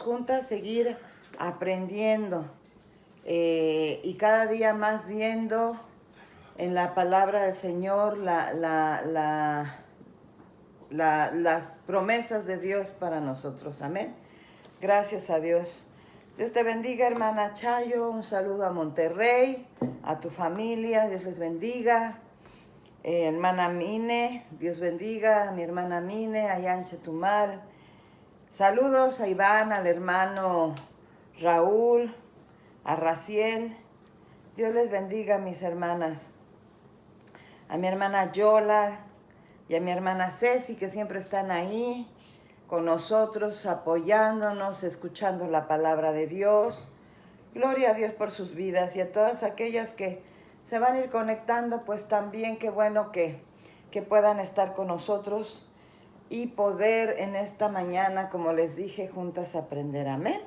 juntas seguir aprendiendo y cada día más viendo en la palabra del Señor las promesas de Dios para nosotros. Amén. Gracias a Dios. Dios te bendiga, hermana Chayo. Un saludo a Monterrey, a tu familia. Dios les bendiga. Hermana Mine, Dios bendiga a mi hermana Mine, allá en Chetumal. Saludos a Iván, al hermano Raúl, a Raciel. Dios les bendiga, mis hermanas. A mi hermana Yola y a mi hermana Ceci, que siempre están ahí con nosotros, apoyándonos, escuchando la palabra de Dios. Gloria a Dios por sus vidas y a todas aquellas que se van a ir conectando, pues también qué bueno que puedan estar con nosotros y poder en esta mañana, como les dije, juntas aprender. Amén.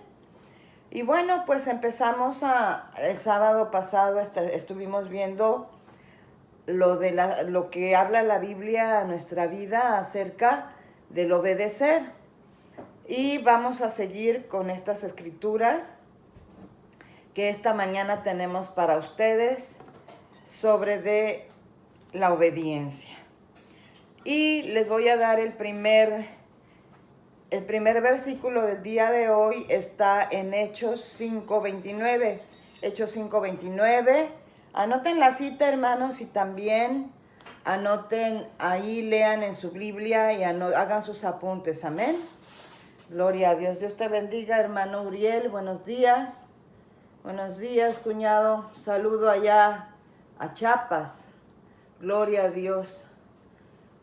Y bueno, pues empezamos el sábado pasado estuvimos viendo lo que habla la Biblia a nuestra vida acerca del obedecer. Y vamos a seguir con estas escrituras que esta mañana tenemos para ustedes sobre de la obediencia. Y les voy a dar el primer versículo del día de hoy. Está en Hechos 5:29. Hechos 5:29. Anoten la cita, hermanos, y también anoten ahí, lean en su Biblia y hagan sus apuntes. Amén. Gloria a Dios. Dios te bendiga, hermano Uriel. Buenos días. Buenos días, cuñado. Saludo allá a Chiapas. Gloria a Dios.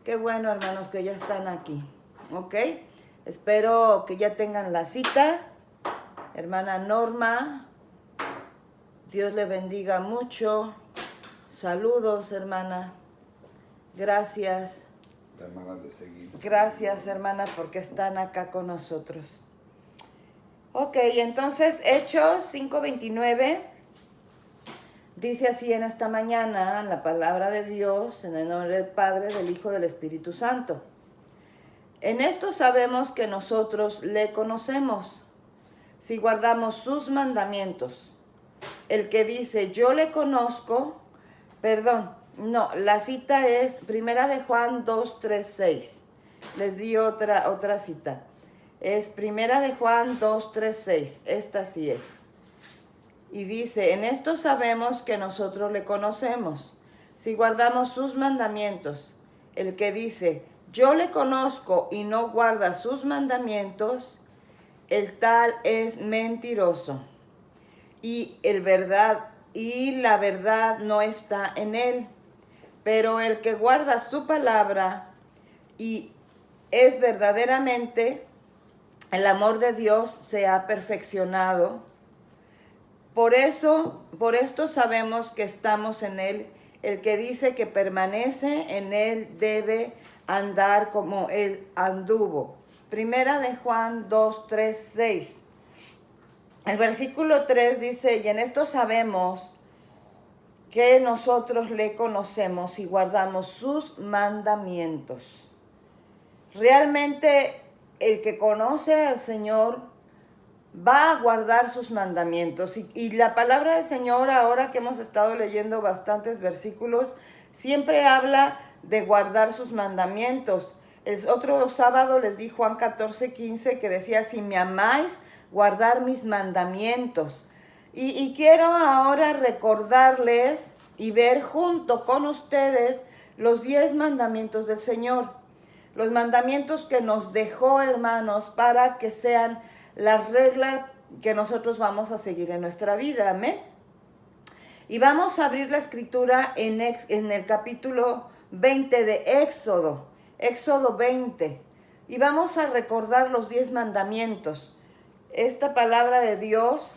Qué bueno, hermanos, que ya están aquí. ¿Ok? Espero que ya tengan la cita. Hermana Norma, Dios le bendiga mucho. Saludos, hermana. Gracias. Hermanas de seguir. Gracias, hermana, porque están acá con nosotros. Ok, entonces Hechos 5:29 dice así en esta mañana la palabra de Dios, en el nombre del Padre, del Hijo, del Espíritu Santo. En esto sabemos que nosotros le conocemos, si guardamos sus mandamientos. El que dice, yo le conozco, la cita es 1 de Juan 2:3-6. Les di otra cita. Es 1 de Juan 2:3-6. Esta sí es. Y dice, en esto sabemos que nosotros le conocemos, si guardamos sus mandamientos. El que dice, yo le conozco y no guarda sus mandamientos, el tal es mentiroso. Y la verdad no está en él. Pero el que guarda su palabra y es verdaderamente, el amor de Dios se ha perfeccionado. Por esto sabemos que estamos en él. El que dice que permanece en él debe andar como él anduvo. 1 de Juan 2:3-6. El versículo 3 dice, y en esto sabemos que nosotros le conocemos y guardamos sus mandamientos. Realmente el que conoce al Señor va a guardar sus mandamientos. Y la palabra del Señor, ahora que hemos estado leyendo bastantes versículos, siempre habla de guardar sus mandamientos. El otro sábado les di Juan 14:15 que decía, si me amáis, guardar mis mandamientos. Y quiero ahora recordarles y ver junto con ustedes los 10 mandamientos del Señor. Los mandamientos que nos dejó, hermanos, para que sean las reglas que nosotros vamos a seguir en nuestra vida. Amén. Y vamos a abrir la escritura en el capítulo 20 de Éxodo. Éxodo 20. Y vamos a recordar los 10 mandamientos. Esta palabra de Dios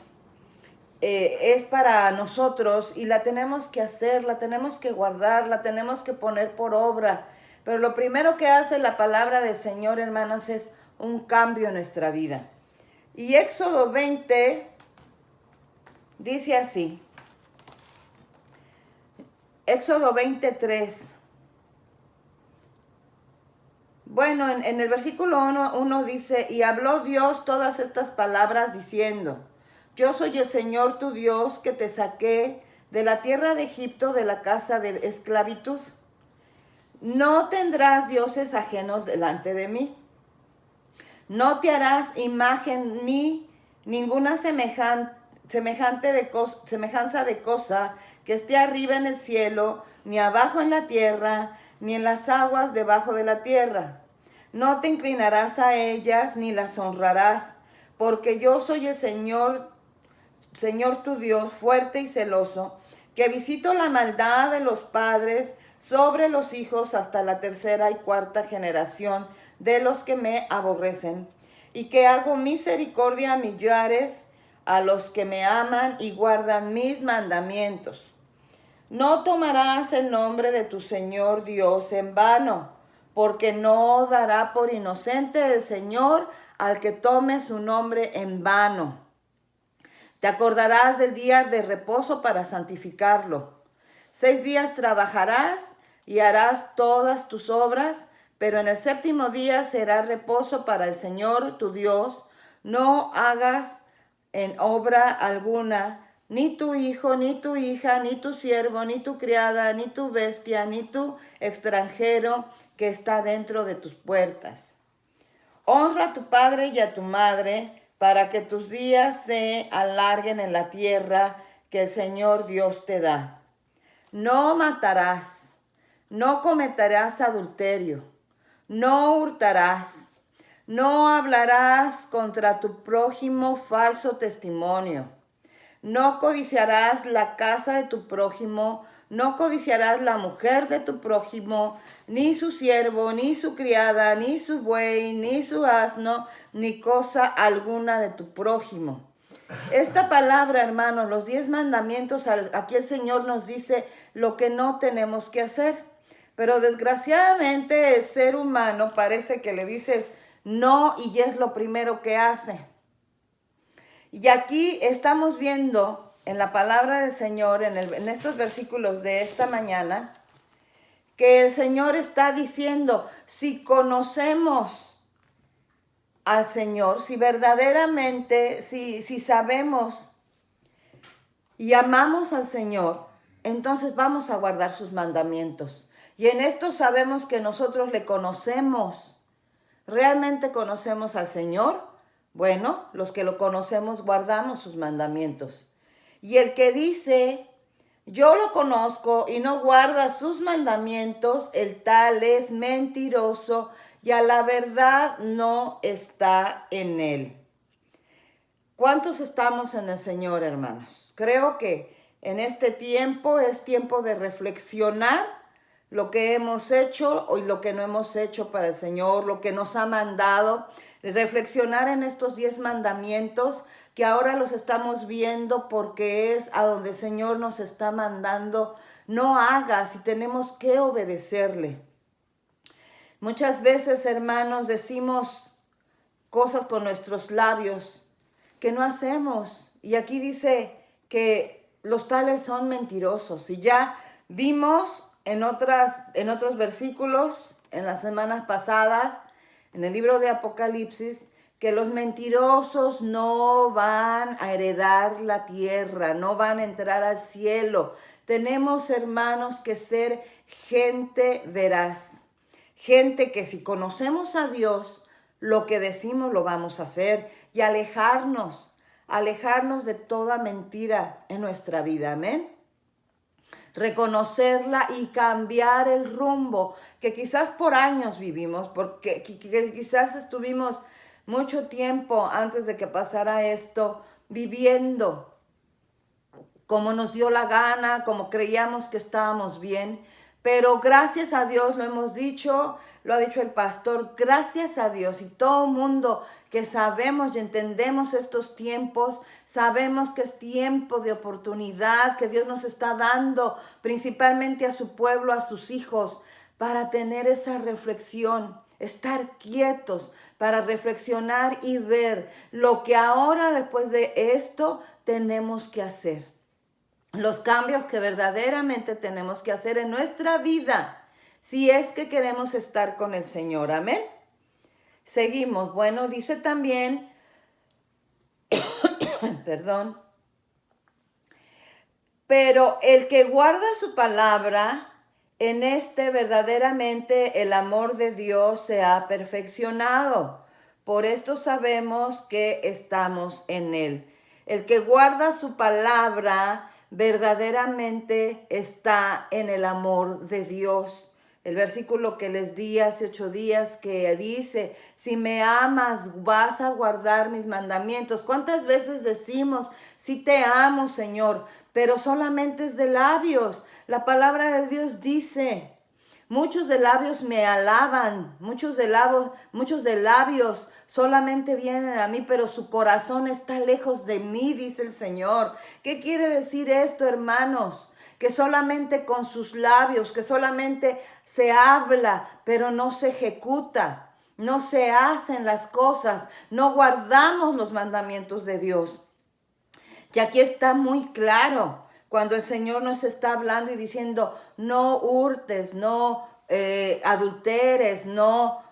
es para nosotros y la tenemos que hacer, la tenemos que guardar, la tenemos que poner por obra. Pero lo primero que hace la palabra del Señor, hermanos, es un cambio en nuestra vida. Y Éxodo 20 dice así. Éxodo 23. Bueno, en el versículo 1 dice, y habló Dios todas estas palabras diciendo, yo soy el Señor tu Dios que te saqué de la tierra de Egipto, de la casa de esclavitud. No tendrás dioses ajenos delante de mí. No te harás imagen ni ninguna semejanza de cosa que esté arriba en el cielo, ni abajo en la tierra, ni en las aguas debajo de la tierra. No te inclinarás a ellas, ni las honrarás, porque yo soy el Señor tu Dios, fuerte y celoso, que visito la maldad de los padres sobre los hijos hasta la tercera y cuarta generación de los que me aborrecen, y que hago misericordia a millares a los que me aman y guardan mis mandamientos. No tomarás el nombre de tu Señor Dios en vano, porque no dará por inocente el Señor al que tome su nombre en vano. Te acordarás del día de reposo para santificarlo. 6 días trabajarás y harás todas tus obras, pero en el séptimo día será reposo para el Señor tu Dios. No hagas en obra alguna, ni tu hijo, ni tu hija, ni tu siervo, ni tu criada, ni tu bestia, ni tu extranjero que está dentro de tus puertas. Honra a tu padre y a tu madre, para que tus días se alarguen en la tierra que el Señor Dios te da. No matarás, no cometerás adulterio, no hurtarás, no hablarás contra tu prójimo falso testimonio, no codiciarás la casa de tu prójimo, no codiciarás la mujer de tu prójimo, ni su siervo, ni su criada, ni su buey, ni su asno, ni cosa alguna de tu prójimo. Esta palabra, hermanos, los 10 mandamientos, aquí el Señor nos dice lo que no tenemos que hacer. Pero desgraciadamente el ser humano parece que le dices no y es lo primero que hace. Y aquí estamos viendo en la palabra del Señor, en estos versículos de esta mañana, que el Señor está diciendo, si conocemos al Señor, si verdaderamente, si sabemos y amamos al Señor, entonces vamos a guardar sus mandamientos. Y en esto sabemos que nosotros le conocemos. ¿Realmente conocemos al Señor? Bueno, los que lo conocemos guardamos sus mandamientos. Y el que dice, yo lo conozco y no guarda sus mandamientos, el tal es mentiroso y a la verdad no está en él. ¿Cuántos estamos en el Señor, hermanos? Creo que en este tiempo es tiempo de reflexionar lo que hemos hecho y lo que no hemos hecho para el Señor, lo que nos ha mandado, reflexionar en estos 10 mandamientos que ahora los estamos viendo porque es a donde el Señor nos está mandando. No hagas y tenemos que obedecerle. Muchas veces, hermanos, decimos cosas con nuestros labios que no hacemos. Y aquí dice que los tales son mentirosos. Y ya vimos en otros versículos, en las semanas pasadas, en el libro de Apocalipsis, que los mentirosos no van a heredar la tierra, no van a entrar al cielo. Tenemos, hermanos, que ser gente veraz, gente que si conocemos a Dios, lo que decimos lo vamos a hacer y alejarnos de toda mentira en nuestra vida, amén. Reconocerla y cambiar el rumbo que quizás por años vivimos, porque quizás estuvimos mucho tiempo antes de que pasara esto viviendo como nos dio la gana, como creíamos que estábamos bien. Pero gracias a Dios, lo hemos dicho, lo ha dicho el pastor, gracias a Dios y todo el mundo que sabemos y entendemos estos tiempos, sabemos que es tiempo de oportunidad que Dios nos está dando principalmente a su pueblo, a sus hijos, para tener esa reflexión, estar quietos, para reflexionar y ver lo que ahora después de esto tenemos que hacer. Los cambios que verdaderamente tenemos que hacer en nuestra vida. si es que queremos estar con el Señor. Amén. Seguimos. Bueno, dice también, perdón, pero el que guarda su palabra, en este verdaderamente el amor de Dios se ha perfeccionado. Por esto sabemos que estamos en él. El que guarda su palabra verdaderamente está en el amor de Dios. El versículo que les di hace 8 días que dice, si me amas, vas a guardar mis mandamientos. ¿Cuántas veces decimos, sí te amo, Señor? Pero solamente es de labios. La palabra de Dios dice, muchos de labios me alaban, muchos de labios solamente vienen a mí, pero su corazón está lejos de mí, dice el Señor. ¿Qué quiere decir esto, hermanos? Que solamente con sus labios, que solamente se habla, pero no se ejecuta, no se hacen las cosas, no guardamos los mandamientos de Dios. Y aquí está muy claro, cuando el Señor nos está hablando y diciendo, no hurtes, no adulteres, no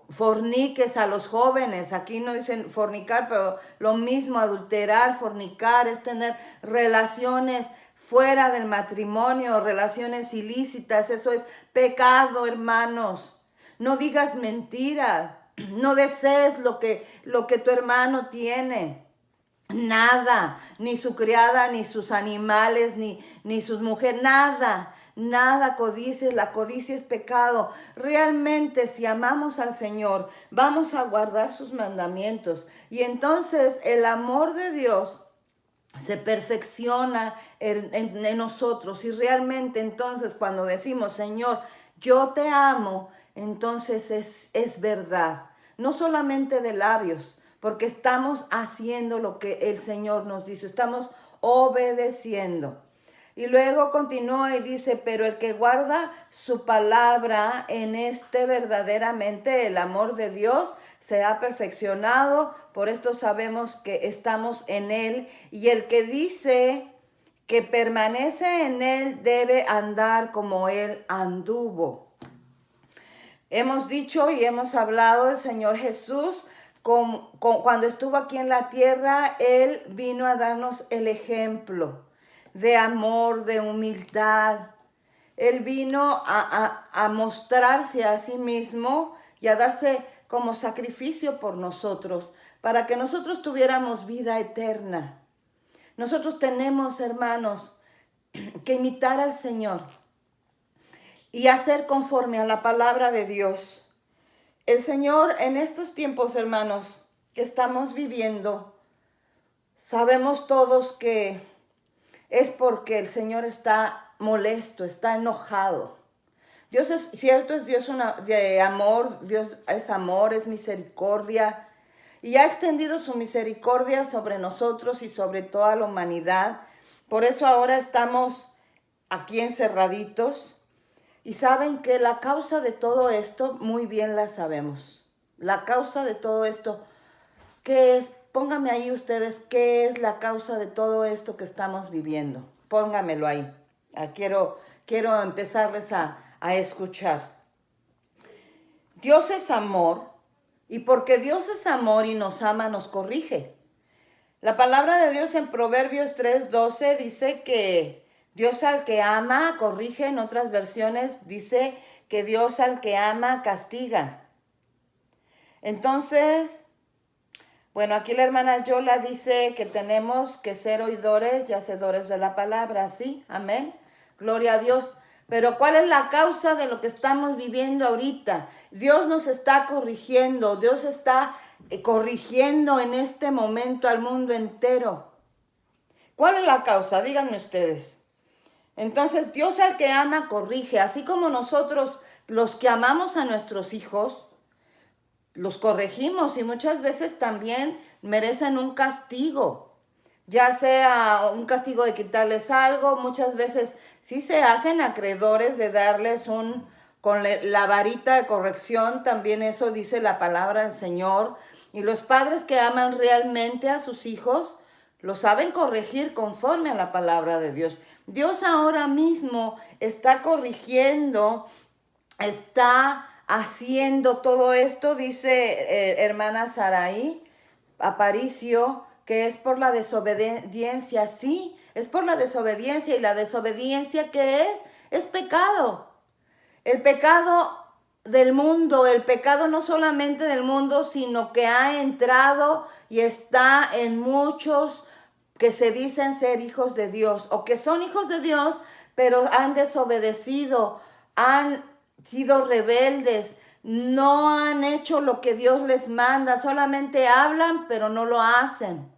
forniques a los jóvenes. Aquí no dicen fornicar, pero lo mismo, adulterar, fornicar, es tener relaciones fuera del matrimonio, relaciones ilícitas. Eso es pecado, hermanos. No digas mentiras, no desees lo que tu hermano tiene. Nada, ni su criada, ni sus animales, ni sus mujeres, nada codicies. La codicia es pecado. Realmente, si amamos al Señor, vamos a guardar sus mandamientos. Y entonces el amor de Dios se perfecciona en nosotros. Y realmente entonces cuando decimos, Señor, yo te amo, entonces es verdad. No solamente de labios, porque estamos haciendo lo que el Señor nos dice, estamos obedeciendo. Y luego continúa y dice, pero el que guarda su palabra, en este verdaderamente el amor de Dios se ha perfeccionado, por esto sabemos que estamos en él. Y el que dice que permanece en él debe andar como él anduvo. Hemos dicho y hemos hablado, el Señor Jesús, cuando estuvo aquí en la tierra, Él vino a darnos el ejemplo de amor, de humildad. Él vino a mostrarse a sí mismo y a darse como sacrificio por nosotros, para que nosotros tuviéramos vida eterna. Nosotros tenemos, hermanos, que imitar al Señor y hacer conforme a la palabra de Dios. El Señor, en estos tiempos, hermanos, que estamos viviendo, sabemos todos que es porque el Señor está molesto, está enojado. Dios es cierto, es Dios de amor, Dios es amor, es misericordia, y ha extendido su misericordia sobre nosotros y sobre toda la humanidad. Por eso ahora estamos aquí encerraditos. Y saben que la causa de todo esto, muy bien la sabemos. La causa de todo esto, ¿qué es? Pónganme ahí ustedes, ¿qué es la causa de todo esto que estamos viviendo? Póngamelo ahí. Quiero empezarles a escuchar. Dios es amor, y porque Dios es amor y nos ama, nos corrige. La palabra de Dios en Proverbios 3:12 dice que Dios al que ama corrige. En otras versiones dice que Dios al que ama castiga. Entonces, bueno, aquí la hermana Yola dice que tenemos que ser oidores y hacedores de la palabra, ¿sí? Amén. Gloria a Dios. Pero ¿cuál es la causa de lo que estamos viviendo ahorita? Dios nos está corrigiendo, Dios está corrigiendo en este momento al mundo entero. ¿Cuál es la causa? Díganme ustedes. Entonces, Dios al que ama corrige, así como nosotros, los que amamos a nuestros hijos, los corregimos y muchas veces también merecen un castigo, ya sea un castigo de quitarles algo. Muchas veces sí se hacen acreedores de darles con la varita de corrección, también eso dice la palabra del Señor. Y los padres que aman realmente a sus hijos, lo saben corregir conforme a la palabra de Dios. Dios ahora mismo está corrigiendo está haciendo todo esto, dice hermana Saraí Aparicio, que es por la desobediencia. Sí, es por la desobediencia. ¿Y la desobediencia qué es? Es pecado. El pecado del mundo, el pecado no solamente del mundo, sino que ha entrado y está en muchos que se dicen ser hijos de Dios o que son hijos de Dios, pero han desobedecido, han sido rebeldes, no han hecho lo que Dios les manda, solamente hablan, pero no lo hacen.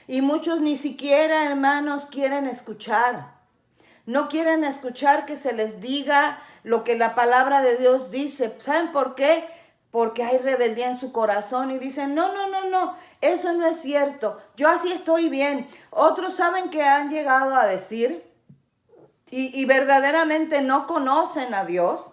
Y muchos ni siquiera, hermanos, quieren escuchar. No quieren escuchar que se les diga lo que la palabra de Dios dice. ¿Saben por qué? Porque hay rebeldía en su corazón y dicen, no, eso no es cierto. Yo así estoy bien. Otros saben que han llegado a decir y verdaderamente no conocen a Dios.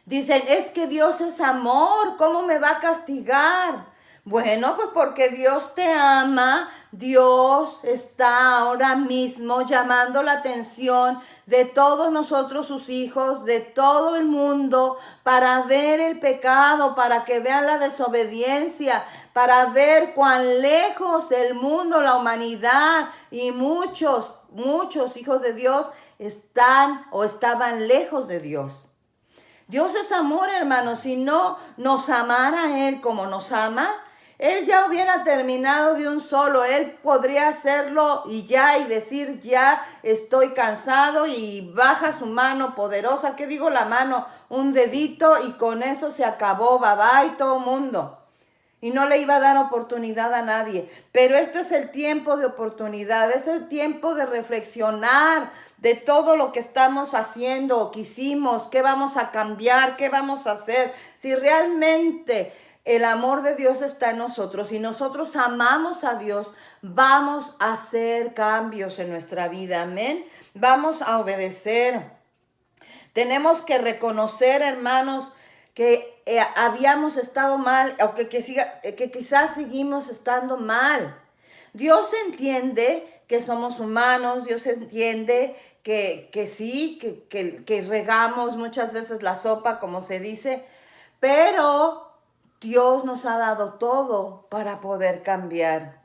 Dicen, es que Dios es amor, ¿cómo me va a castigar? Bueno, pues porque Dios te ama, Dios está ahora mismo llamando la atención de todos nosotros, sus hijos, de todo el mundo, para ver el pecado, para que vean la desobediencia, para ver cuán lejos el mundo, la humanidad y muchos hijos de Dios están o estaban lejos de Dios. Dios es amor, hermanos. Si no nos amara Él como nos ama, Él ya hubiera terminado de un solo. Él podría hacerlo y ya, y decir, ya estoy cansado, y baja su mano poderosa. ¿Qué digo la mano? Un dedito, y con eso se acabó, bye bye, todo mundo. Y no le iba a dar oportunidad a nadie. Pero este es el tiempo de oportunidad, es el tiempo de reflexionar de todo lo que estamos haciendo o que hicimos, qué vamos a cambiar, qué vamos a hacer. Si realmente el amor de Dios está en nosotros y nosotros amamos a Dios, vamos a hacer cambios en nuestra vida, amén. Vamos a obedecer. Tenemos que reconocer, hermanos, que habíamos estado mal o que quizás seguimos estando mal. Dios entiende que somos humanos, Dios entiende que sí, que regamos muchas veces la sopa, como se dice, pero Dios nos ha dado todo para poder cambiar.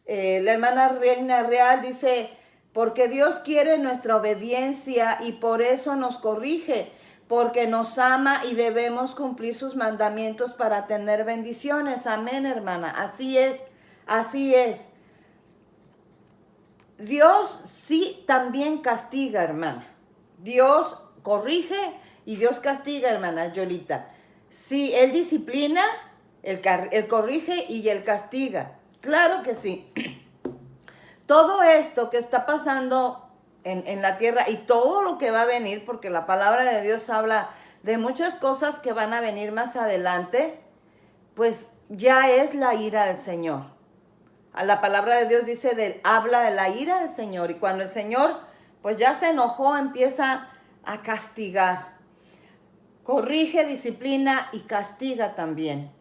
La hermana Reina Real dice, porque Dios quiere nuestra obediencia y por eso nos corrige, porque nos ama y debemos cumplir sus mandamientos para tener bendiciones. Amén, hermana. Así es, así es. Dios sí también castiga, hermana. Dios corrige y Dios castiga, hermana Yolita. Sí, Él disciplina, Él corrige y Él castiga. Claro que sí. Todo esto que está pasando en la tierra y todo lo que va a venir, porque la palabra de Dios habla de muchas cosas que van a venir más adelante, pues ya es la ira del Señor. La palabra de Dios dice, habla de la ira del Señor, y cuando el Señor pues ya se enojó, empieza a castigar. Corrige, disciplina y castiga también.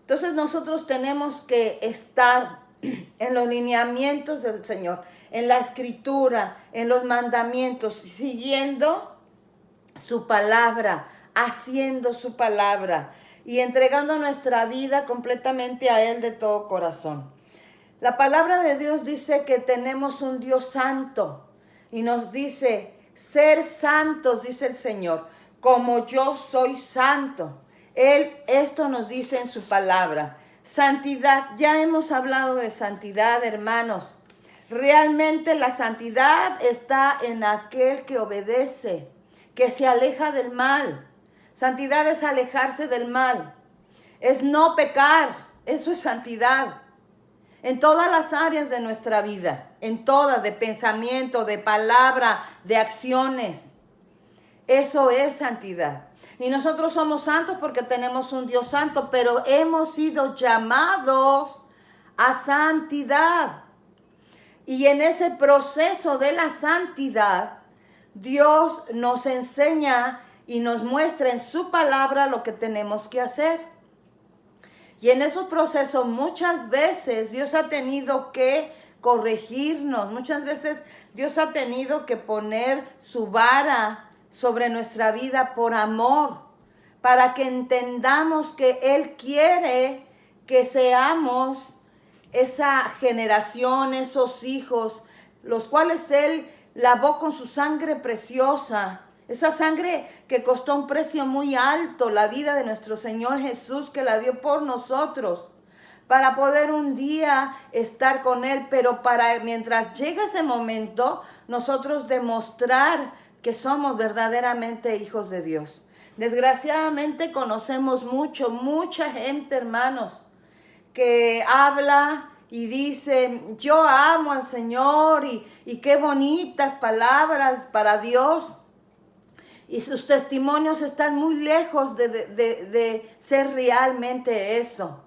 Entonces nosotros tenemos que estar en los lineamientos del Señor, en la escritura, en los mandamientos, siguiendo su palabra, haciendo su palabra y entregando nuestra vida completamente a Él de todo corazón. La palabra de Dios dice que tenemos un Dios santo y nos dice, ser santos, dice el Señor, como yo soy santo. Él esto nos dice en su palabra. Santidad, ya hemos hablado de santidad, hermanos. Realmente la santidad está en aquel que obedece, que se aleja del mal. Santidad es alejarse del mal, es no pecar, eso es santidad. En todas las áreas de nuestra vida, en todas, de pensamiento, de palabra, de acciones. Eso es santidad. Y nosotros somos santos porque tenemos un Dios santo, pero hemos sido llamados a santidad. Y en ese proceso de la santidad, Dios nos enseña y nos muestra en su palabra lo que tenemos que hacer. Y en esos procesos muchas veces Dios ha tenido que corregirnos, muchas veces Dios ha tenido que poner su vara sobre nuestra vida por amor, para que entendamos que Él quiere que seamos esa generación, esos hijos, los cuales Él lavó con su sangre preciosa, esa sangre que costó un precio muy alto, la vida de nuestro Señor Jesús, que la dio por nosotros, para poder un día estar con Él, pero para mientras llegue ese momento, nosotros demostrar que somos verdaderamente hijos de Dios. Desgraciadamente conocemos mucha gente, hermanos, que habla y dice, yo amo al Señor y qué bonitas palabras para Dios. Y sus testimonios están muy lejos de ser realmente eso.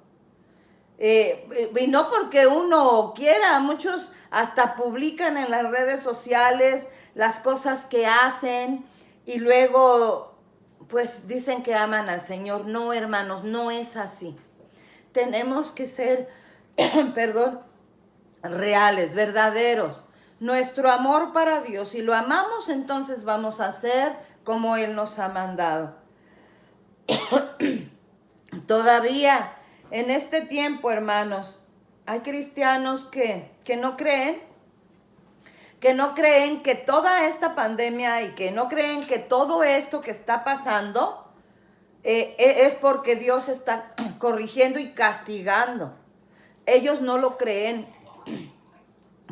Y no porque uno quiera, muchos hasta publican en las redes sociales las cosas que hacen y luego pues dicen que aman al Señor. No, hermanos, no es así. Tenemos que ser, perdón, reales, verdaderos. Nuestro amor para Dios, si lo amamos, entonces vamos a hacer como Él nos ha mandado. Todavía en este tiempo, hermanos, hay cristianos que no creen que toda esta pandemia y que no creen que todo esto que está pasando es porque Dios está corrigiendo y castigando. Ellos no lo creen.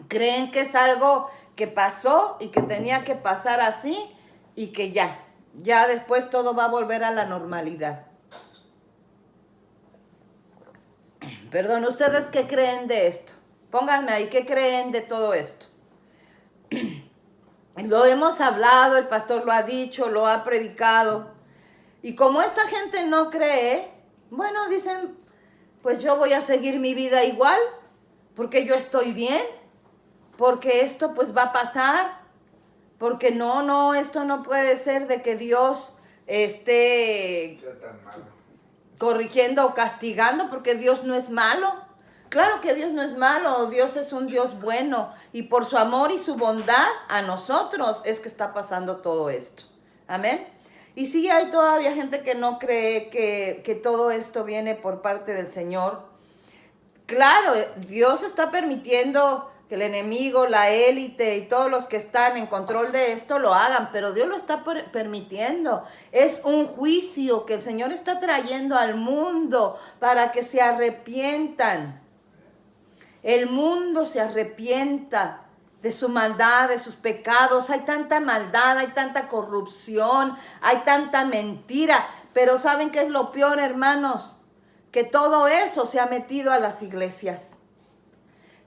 Creen que es algo que pasó y que tenía que pasar así y que ya después todo va a volver a la normalidad. Perdón, ¿ustedes qué creen de esto? Pónganme ahí, ¿qué creen de todo esto? Lo hemos hablado, el pastor lo ha dicho, lo ha predicado. Y como esta gente no cree, bueno, dicen, pues yo voy a seguir mi vida igual, porque yo estoy bien, porque esto pues va a pasar, porque no, esto no puede ser de que Dios esté corrigiendo o castigando, porque Dios no es malo. Claro que Dios no es malo, Dios es un Dios bueno y por su amor y su bondad a nosotros es que está pasando todo esto. Amén. Y sí hay todavía gente que no cree que todo esto viene por parte del Señor. Claro, Dios está permitiendo que el enemigo, la élite y todos los que están en control de esto lo hagan, pero Dios lo está permitiendo. Es un juicio que el Señor está trayendo al mundo para que se arrepientan. El mundo se arrepienta de su maldad, de sus pecados. Hay tanta maldad, hay tanta corrupción, hay tanta mentira. Pero ¿saben qué es lo peor, hermanos? Que todo eso se ha metido a las iglesias.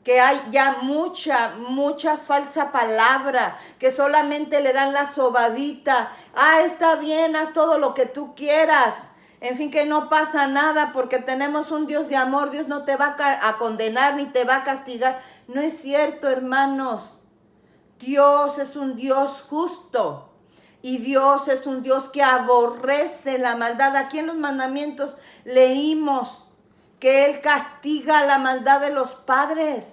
Que hay ya mucha falsa palabra, que solamente le dan la sobadita. Está bien, haz todo lo que tú quieras. En fin, que no pasa nada porque tenemos un Dios de amor. Dios no te va a condenar ni te va a castigar. No es cierto, hermanos. Dios es un Dios justo. Y Dios es un Dios que aborrece la maldad. Aquí en los mandamientos leímos que Él castiga la maldad de los padres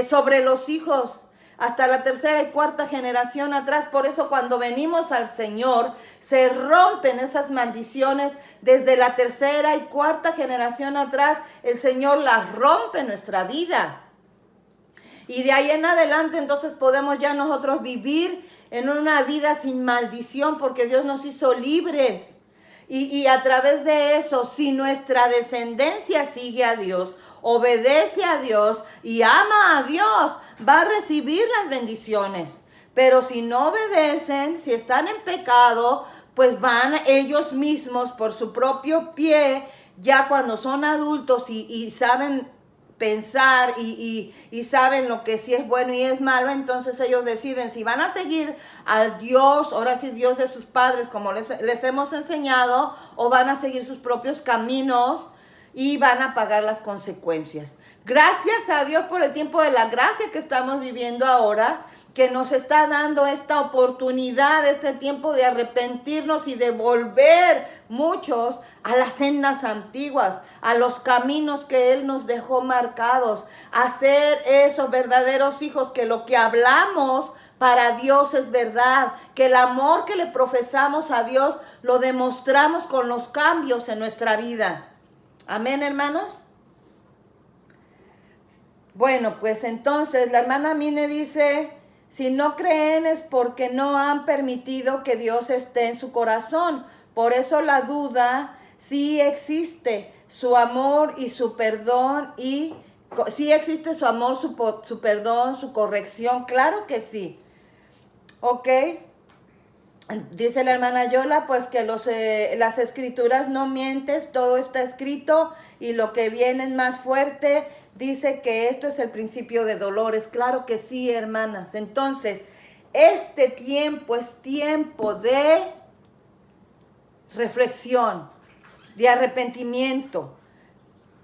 sobre los hijos, hasta la tercera y cuarta generación atrás. Por eso cuando venimos al Señor, se rompen esas maldiciones desde la tercera y cuarta generación atrás. El Señor las rompe en nuestra vida. Y de ahí en adelante entonces podemos ya nosotros vivir en una vida sin maldición porque Dios nos hizo libres. Y a través de eso, si nuestra descendencia sigue a Dios, obedece a Dios y ama a Dios, va a recibir las bendiciones. Pero si no obedecen, si están en pecado, pues van ellos mismos por su propio pie, ya cuando son adultos y saben pensar y saben lo que sí es bueno y es malo, entonces ellos deciden si van a seguir al Dios, ahora sí Dios de sus padres, como les hemos enseñado, o van a seguir sus propios caminos y van a pagar las consecuencias. Gracias a Dios por el tiempo de la gracia que estamos viviendo ahora, que nos está dando esta oportunidad, este tiempo de arrepentirnos y de volver muchos a las sendas antiguas, a los caminos que Él nos dejó marcados, a ser esos verdaderos hijos que lo que hablamos para Dios es verdad, que el amor que le profesamos a Dios lo demostramos con los cambios en nuestra vida. Amén, hermanos. Bueno, pues entonces la hermana Mine dice, si no creen es porque no han permitido que Dios esté en su corazón. Por eso la duda sí existe, su amor y su perdón y sí existe su amor, su perdón, su corrección, claro que sí. ¿Ok? Dice la hermana Yola, pues que las escrituras no mientes, todo está escrito y lo que viene es más fuerte. Dice que esto es el principio de dolores. Claro que sí, hermanas. Entonces, este tiempo es tiempo de reflexión, de arrepentimiento.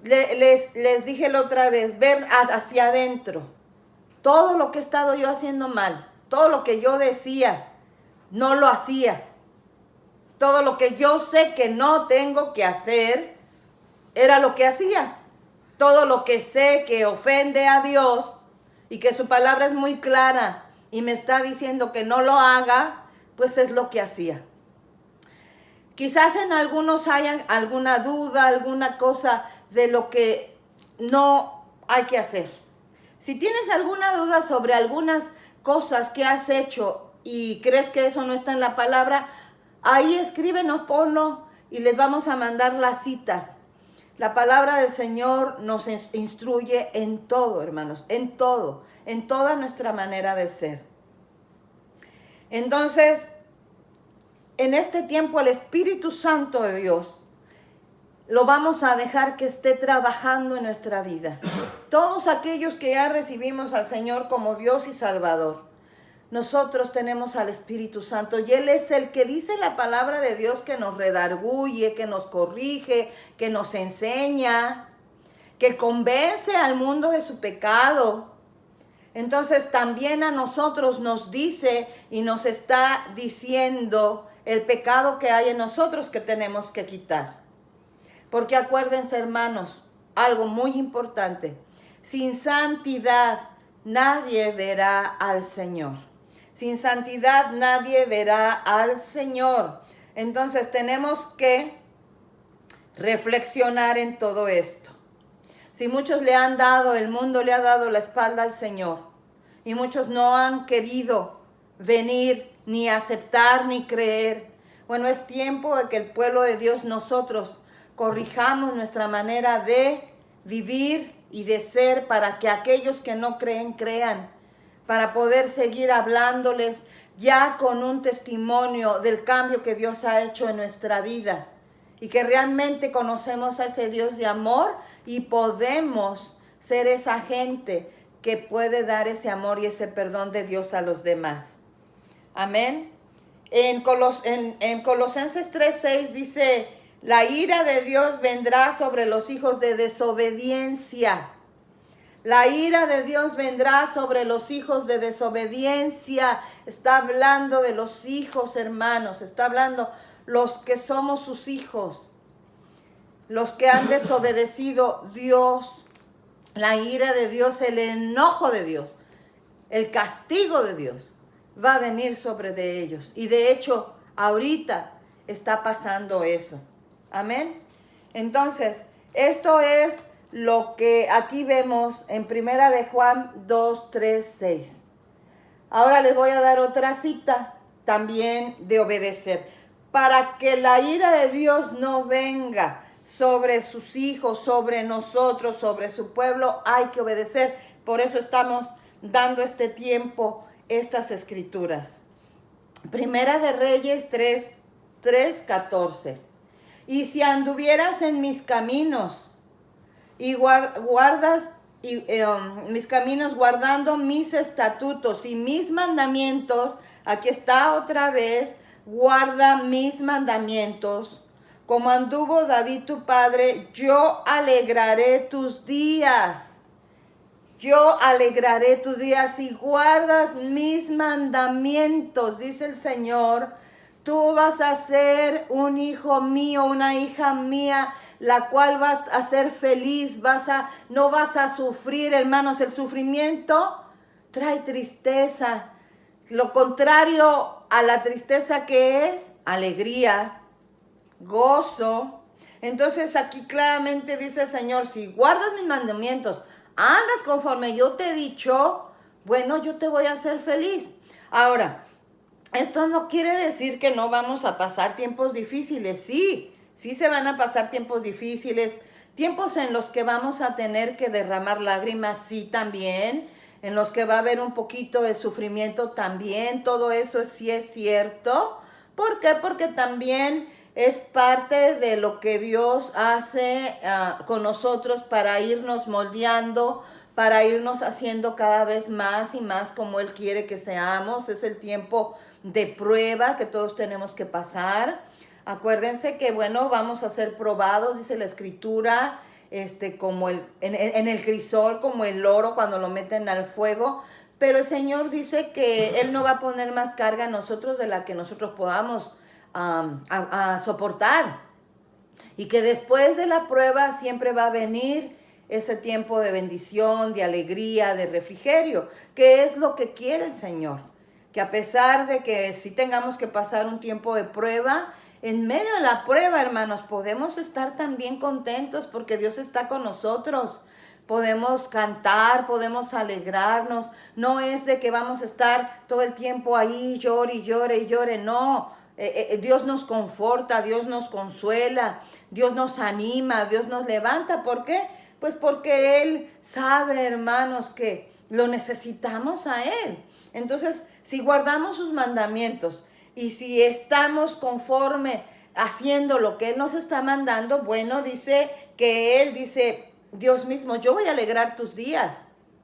Les dije la otra vez, ver hacia adentro. Todo lo que he estado yo haciendo mal, todo lo que yo decía, no lo hacía. Todo lo que yo sé que no tengo que hacer, era lo que hacía. Todo lo que sé que ofende a Dios y que su palabra es muy clara y me está diciendo que no lo haga, pues es lo que hacía. Quizás en algunos haya alguna duda, alguna cosa de lo que no hay que hacer. Si tienes alguna duda sobre algunas cosas que has hecho y crees que eso no está en la palabra, ahí escríbenos, ponlo y les vamos a mandar las citas. La palabra del Señor nos instruye en todo, hermanos, en todo, en toda nuestra manera de ser. Entonces, en este tiempo el Espíritu Santo de Dios lo vamos a dejar que esté trabajando en nuestra vida. Todos aquellos que ya recibimos al Señor como Dios y Salvador, nosotros tenemos al Espíritu Santo y Él es el que dice la palabra de Dios, que nos redarguye, que nos corrige, que nos enseña, que convence al mundo de su pecado. Entonces también a nosotros nos dice y nos está diciendo el pecado que hay en nosotros que tenemos que quitar. Porque acuérdense, hermanos, algo muy importante, sin santidad nadie verá al Señor. Sin santidad nadie verá al Señor. Entonces tenemos que reflexionar en todo esto. Si muchos le han dado, el mundo le ha dado la espalda al Señor y muchos no han querido venir, ni aceptar, ni creer. Bueno, es tiempo de que el pueblo de Dios, nosotros, corrijamos nuestra manera de vivir y de ser para que aquellos que no creen, crean. Para poder seguir hablándoles ya con un testimonio del cambio que Dios ha hecho en nuestra vida. Y que realmente conocemos a ese Dios de amor y podemos ser esa gente que puede dar ese amor y ese perdón de Dios a los demás. Amén. En Colosenses 3:6 dice, la ira de Dios vendrá sobre los hijos de desobediencia. La ira de Dios vendrá sobre los hijos de desobediencia. Está hablando de los hijos, hermanos. Está hablando los que somos sus hijos. Los que han desobedecido Dios. La ira de Dios, el enojo de Dios, el castigo de Dios va a venir sobre de ellos. Y de hecho, ahorita está pasando eso. Amén. Entonces, esto es lo que aquí vemos en Primera de Juan 2, 3, 6. Ahora les voy a dar otra cita también de obedecer. Para que la ira de Dios no venga sobre sus hijos, sobre nosotros, sobre su pueblo, hay que obedecer. Por eso estamos dando este tiempo, estas escrituras. Primera de Reyes 3, 14. Y si anduvieras en mis caminos y guardas mis caminos, guardando mis estatutos y mis mandamientos, aquí está otra vez, guarda mis mandamientos, como anduvo David tu padre, yo alegraré tus días. Yo alegraré tus días si guardas mis mandamientos, dice el Señor. Tú vas a ser un hijo mío, una hija mía, la cual va a ser feliz. No vas a sufrir, hermanos. El sufrimiento trae tristeza, Lo contrario a la tristeza, ¿qué es? Alegría, gozo. Entonces aquí claramente dice el Señor, si guardas mis mandamientos, andas conforme yo te he dicho, bueno, yo te voy a hacer feliz. Ahora, esto no quiere decir que no vamos a pasar tiempos difíciles. Sí se van a pasar tiempos difíciles, tiempos en los que vamos a tener que derramar lágrimas, sí también, en los que va a haber un poquito de sufrimiento también, todo eso sí es cierto. ¿Por qué? Porque también es parte de lo que Dios hace con nosotros para irnos moldeando, para irnos haciendo cada vez más y más como Él quiere que seamos. Es el tiempo de prueba que todos tenemos que pasar. Acuérdense que, bueno, vamos a ser probados, dice la Escritura, como en el crisol, como el oro cuando lo meten al fuego. Pero el Señor dice que Él no va a poner más carga a nosotros de la que nosotros podamos a soportar. Y que después de la prueba siempre va a venir ese tiempo de bendición, de alegría, de refrigerio, que es lo que quiere el Señor. Que a pesar de que sí tengamos que pasar un tiempo de prueba, en medio de la prueba, hermanos, podemos estar también contentos porque Dios está con nosotros. Podemos cantar, podemos alegrarnos. No es de que vamos a estar todo el tiempo ahí, llore y llore y llore. No, Dios nos conforta, Dios nos consuela, Dios nos anima, Dios nos levanta. ¿Por qué? Pues porque Él sabe, hermanos, que lo necesitamos a Él. Entonces, si guardamos sus mandamientos y si estamos conforme haciendo lo que Él nos está mandando, bueno, dice que Él dice, Dios mismo, yo voy a alegrar tus días.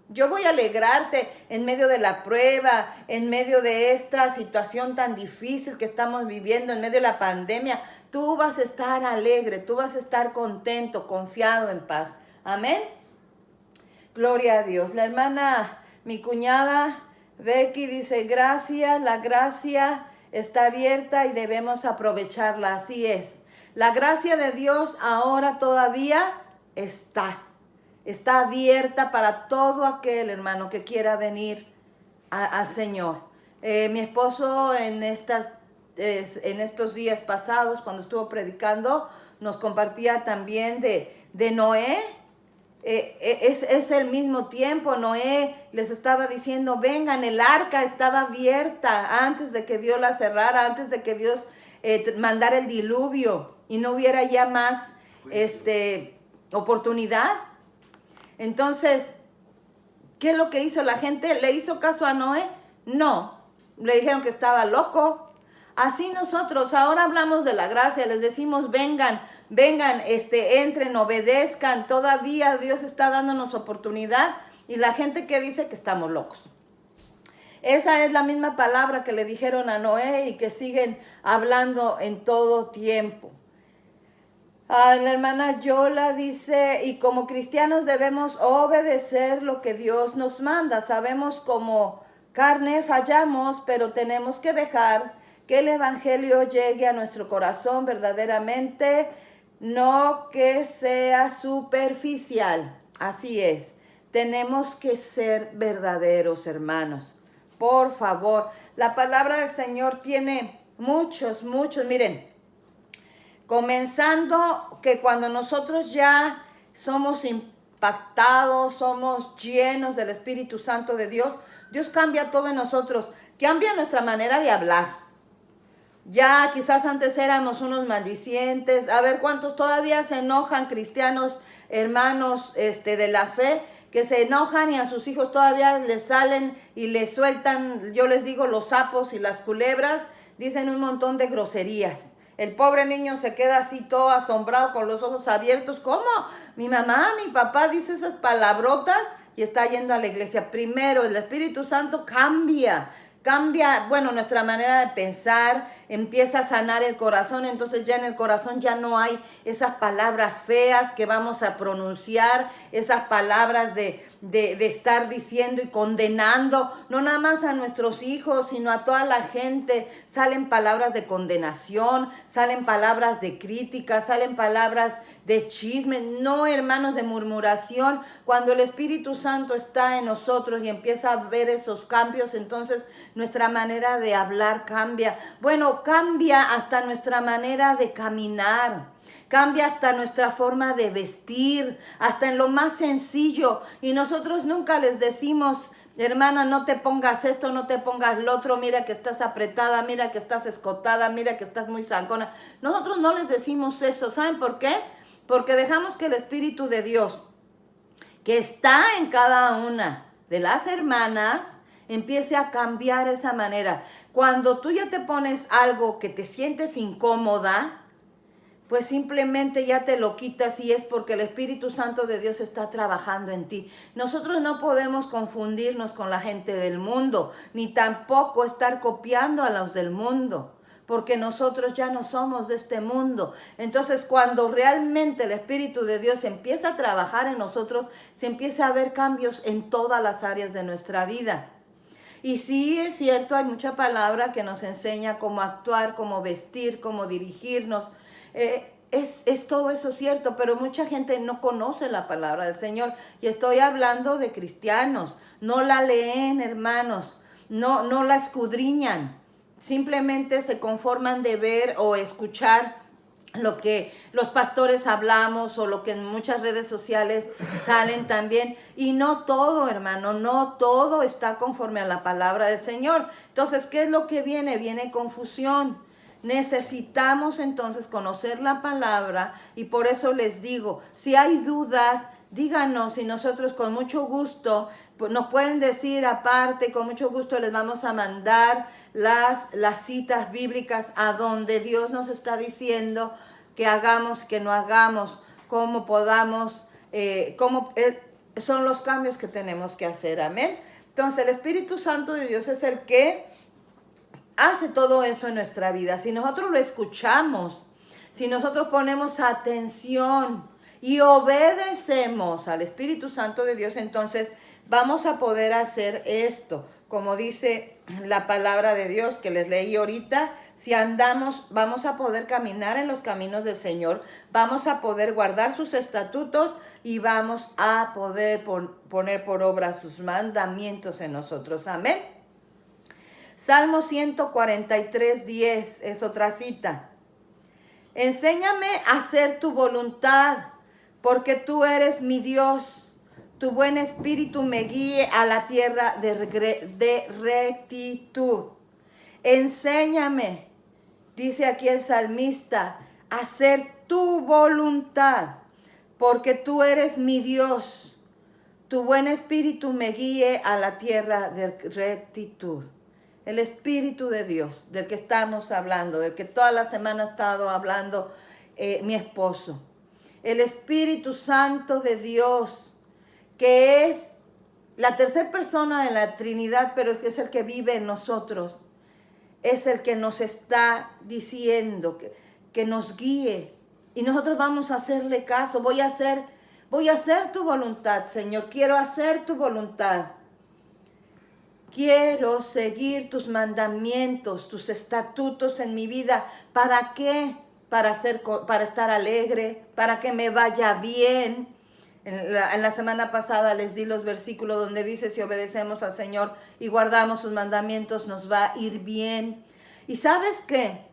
Yo voy a alegrarte en medio de la prueba, en medio de esta situación tan difícil que estamos viviendo, en medio de la pandemia. Tú vas a estar alegre, tú vas a estar contento, confiado, en paz. Amén. Gloria a Dios. La hermana, mi cuñada Becky dice, gracias, la gracia está abierta y debemos aprovecharla. Así es. La gracia de Dios ahora todavía está abierta para todo aquel hermano que quiera venir al Señor. Mi esposo en estos días pasados, cuando estuvo predicando, nos compartía también de Noé. Es el mismo tiempo. Noé les estaba diciendo, vengan, el arca estaba abierta antes de que Dios la cerrara, antes de que Dios mandara el diluvio y no hubiera ya más oportunidad. Entonces, ¿qué es lo que hizo la gente? ¿Le hizo caso a Noé? No, le dijeron que estaba loco. Así nosotros ahora hablamos de la gracia, les decimos vengan, entren, obedezcan. Todavía Dios está dándonos oportunidad y la gente que dice que estamos locos. Esa es la misma palabra que le dijeron a Noé y que siguen hablando en todo tiempo. La hermana Yola dice, y como cristianos debemos obedecer lo que Dios nos manda. Sabemos como carne fallamos, pero tenemos que dejar que el evangelio llegue a nuestro corazón verdaderamente, no que sea superficial. Así es, tenemos que ser verdaderos, hermanos. Por favor, la palabra del Señor tiene muchos, miren, comenzando que cuando nosotros ya somos impactados, somos llenos del Espíritu Santo de Dios, Dios cambia todo en nosotros, cambia nuestra manera de hablar. Ya quizás antes éramos unos maldicientes. A ver cuántos todavía se enojan, cristianos, hermanos de la fe, que se enojan y a sus hijos todavía les salen y les sueltan, yo les digo, los sapos y las culebras, dicen un montón de groserías. El pobre niño se queda así todo asombrado con los ojos abiertos. ¿Cómo? Mi mamá, mi papá dice esas palabrotas y está yendo a la iglesia. Primero, el Espíritu Santo cambia, bueno, nuestra manera de pensar, empieza a sanar el corazón, entonces ya en el corazón ya no hay esas palabras feas que vamos a pronunciar, esas palabras de estar diciendo y condenando, no nada más a nuestros hijos, sino a toda la gente. Salen palabras de condenación, salen palabras de crítica, salen palabras de chisme, no, hermanos, de murmuración. Cuando el Espíritu Santo está en nosotros y empieza a ver esos cambios, entonces nuestra manera de hablar cambia. Bueno, cambia hasta nuestra manera de caminar. Cambia hasta nuestra forma de vestir, hasta en lo más sencillo. Y nosotros nunca les decimos, hermana, no te pongas esto, no te pongas lo otro, mira que estás apretada, mira que estás escotada, mira que estás muy zancona. Nosotros no les decimos eso. ¿Saben por qué? Porque dejamos que el Espíritu de Dios, que está en cada una de las hermanas, empiece a cambiar esa manera. Cuando tú ya te pones algo que te sientes incómoda, pues simplemente ya te lo quitas y es porque el Espíritu Santo de Dios está trabajando en ti. Nosotros no podemos confundirnos con la gente del mundo, ni tampoco estar copiando a los del mundo, porque nosotros ya no somos de este mundo. Entonces, cuando realmente el Espíritu de Dios empieza a trabajar en nosotros, se empieza a ver cambios en todas las áreas de nuestra vida. Y sí, es cierto, hay mucha palabra que nos enseña cómo actuar, cómo vestir, cómo dirigirnos. Es todo eso cierto, pero mucha gente no conoce la palabra del Señor. Y estoy hablando de cristianos. No la leen, hermanos. No la escudriñan. Simplemente se conforman de ver o escuchar lo que los pastores hablamos o lo que en muchas redes sociales salen también. Y no todo, hermano, no todo está conforme a la palabra del Señor. Entonces, ¿qué es lo que viene? Viene confusión. Necesitamos entonces conocer la palabra y por eso les digo, si hay dudas, díganos y nosotros con mucho gusto, pues nos pueden decir aparte, con mucho gusto les vamos a mandar las citas bíblicas a donde Dios nos está diciendo que hagamos, que no hagamos, cómo podamos, son los cambios que tenemos que hacer, amén. Entonces el Espíritu Santo de Dios es el que hace todo eso en nuestra vida. Si nosotros lo escuchamos, si nosotros ponemos atención y obedecemos al Espíritu Santo de Dios, entonces vamos a poder hacer esto. Como dice la palabra de Dios que les leí ahorita, si andamos, vamos a poder caminar en los caminos del Señor, vamos a poder guardar sus estatutos y vamos a poder poner por obra sus mandamientos en nosotros. Amén. Salmo 143:10 es otra cita. Enséñame a hacer tu voluntad, porque tú eres mi Dios. Tu buen espíritu me guíe a la tierra de rectitud. Enséñame, dice aquí el salmista, a hacer tu voluntad, porque tú eres mi Dios. Tu buen espíritu me guíe a la tierra de rectitud. El Espíritu de Dios, del que estamos hablando, del que toda la semana ha estado hablando mi esposo. El Espíritu Santo de Dios, que es la tercera persona de la Trinidad, pero es que es el que vive en nosotros. Es el que nos está diciendo que nos guíe. Y nosotros vamos a hacerle caso. Voy a hacer tu voluntad, Señor. Quiero hacer tu voluntad. Quiero seguir tus mandamientos, tus estatutos en mi vida. ¿Para qué? Para estar alegre, para que me vaya bien. En la semana pasada les di los versículos donde dice, si obedecemos al Señor y guardamos sus mandamientos, nos va a ir bien. Y ¿sabes qué?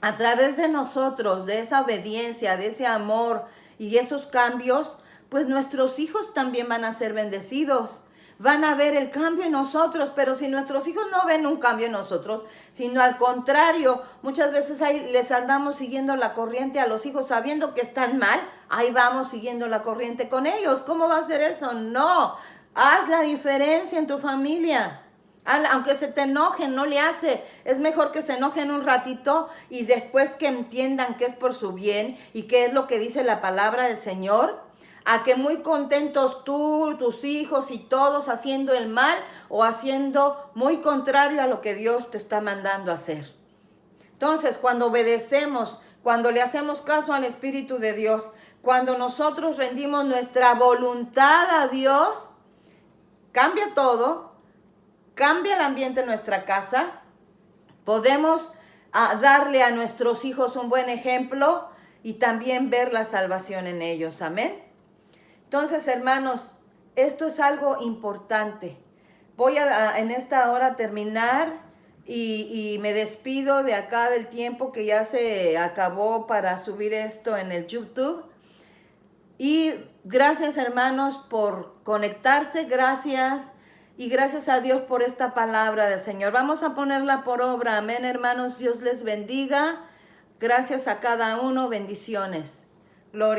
A través de nosotros, de esa obediencia, de ese amor y esos cambios, pues nuestros hijos también van a ser bendecidos. Van a ver el cambio en nosotros, pero si nuestros hijos no ven un cambio en nosotros, sino al contrario, muchas veces ahí les andamos siguiendo la corriente a los hijos sabiendo que están mal, ahí vamos siguiendo la corriente con ellos. ¿Cómo va a ser eso? No, haz la diferencia en tu familia. Aunque se te enojen, no le hace. Es mejor que se enojen un ratito y después que entiendan que es por su bien y qué es lo que dice la palabra del Señor, a que muy contentos tú, tus hijos y todos haciendo el mal o haciendo muy contrario a lo que Dios te está mandando a hacer. Entonces, cuando obedecemos, cuando le hacemos caso al Espíritu de Dios, cuando nosotros rendimos nuestra voluntad a Dios, cambia todo, cambia el ambiente en nuestra casa, podemos darle a nuestros hijos un buen ejemplo y también ver la salvación en ellos. Amén. Entonces, hermanos, esto es algo importante. Voy en esta hora terminar y me despido de acá del tiempo que ya se acabó para subir esto en el YouTube. Y gracias, hermanos, por conectarse, gracias. Y gracias a Dios por esta palabra del Señor. Vamos a ponerla por obra. Amén, hermanos. Dios les bendiga. Gracias a cada uno. Bendiciones. Gloria.